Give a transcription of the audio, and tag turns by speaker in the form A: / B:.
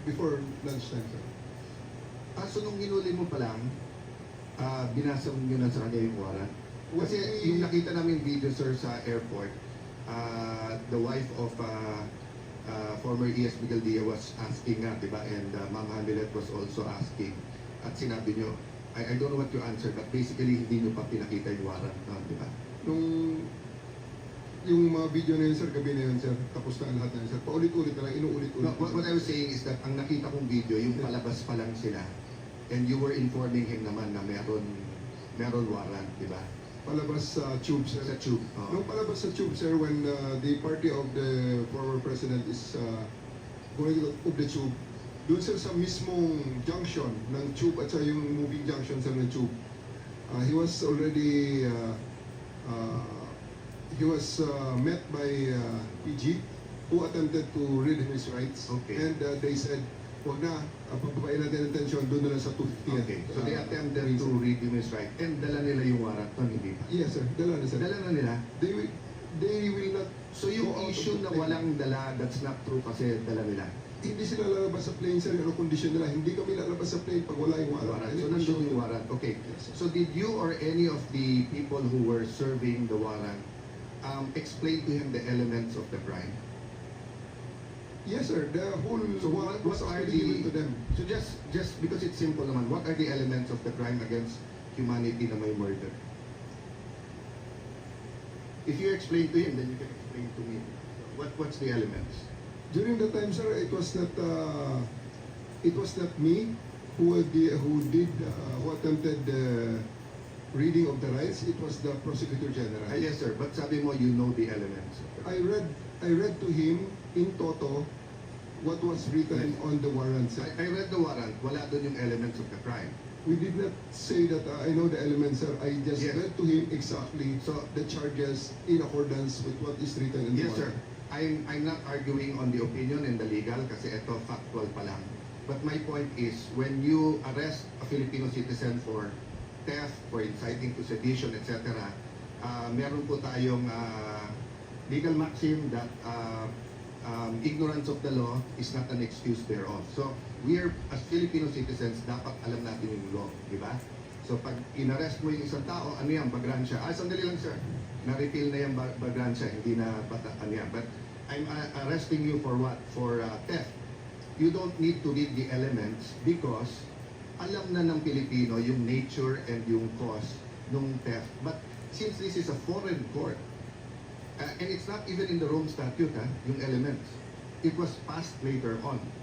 A: before lunchtime, sir.
B: So nung hinuli mo pa lang, binasa mo nyo na sa kanya yung warrant? Kasi yung nakita namin video, sir, sa airport, the wife of former ES Miguel Dia was asking nga, di ba? And Ma'am Hamilet was also asking. At sinabi nyo, I don't know what you answered, but basically hindi nyo pa pinakita yung warrant, no? Di ba?
A: Yung mga video na yun, sir, gabi na yun, sir, tapos na lahat na yun, sir. Paulit-ulit na lang, inuulit-ulit.
B: No, what I was saying is that ang nakita kong video, yung palabas pa lang sila, and you were informing him naman na meron warrant, di ba?
A: Palabas sa tube, sir.
B: Sa tube.
A: Nung palabas sa tube, sir, when the party of the former president is going of the tube, doon, sir, sa mismong junction ng tube at sa yung moving junction, sir, ng tube, he was already met by PG, who attempted to read his rights.
B: Okay.
A: And they said, wag na, pababain natin ang tension, doon na lang sa 250.
B: Okay, so they attempted to read him his right, and dala nila yung warrant, no? Hindi pa?
A: Yes, sir. Dala na, sir.
B: Dala na nila?
A: They will not.
B: So yung
A: go out
B: issue
A: of the
B: na
A: plane.
B: walang dala, that's not true kasi dala nila.
A: Hindi sila lalabas sa plane, sir. Ano condition nila? Hindi kami lalabas sa plane pag wala yung warrant.
B: So nandun yung warrant. Okay.
A: Yes, sir.
B: So did you or any of the people who were serving the warrant explain to him the elements of the crime?
A: Yes, sir. The whole
B: So
A: warrant
B: what
A: was
B: are
A: already given
B: the...
A: to them.
B: So just because it's simple naman, what are the elements of the crime against humanity na may murder? If you explain to him, then you can explain to me. What's the elements?
A: During the time, sir, it was not me who attempted the reading of the rights. It was the prosecutor general.
B: Yes, sir. But sabi mo, you know the elements of the crime.
A: I read to him in toto what was written on the warrant, sir.
B: I read the warrant. Wala doon yung elements of the crime.
A: We did not say that I know the elements, sir. I just
B: Yes.
A: read to him exactly the charges in accordance with what is written in the
B: Yes, sir.
A: warrant.
B: I'm not arguing on the opinion and the legal kasi ito factual pa lang. But my point is, when you arrest a Filipino citizen for theft, for inciting to sedition, etc., meron po tayong legal maxim that ignorance of the law is not an excuse thereof. So, we are, as Filipino citizens, dapat alam natin yung law, di ba? So, pag inarrest mo yung isang tao, ano yan, bagransya? Sandali lang, sir. Na-repeal na yung bagransya, hindi na ano yan. But, I'm arresting you for what? For theft. You don't need to read the elements because alam na ng Pilipino yung nature and yung cause ng theft. But since this is a foreign court, and it's not even in the Rome Statute, yung elements, it was passed later on.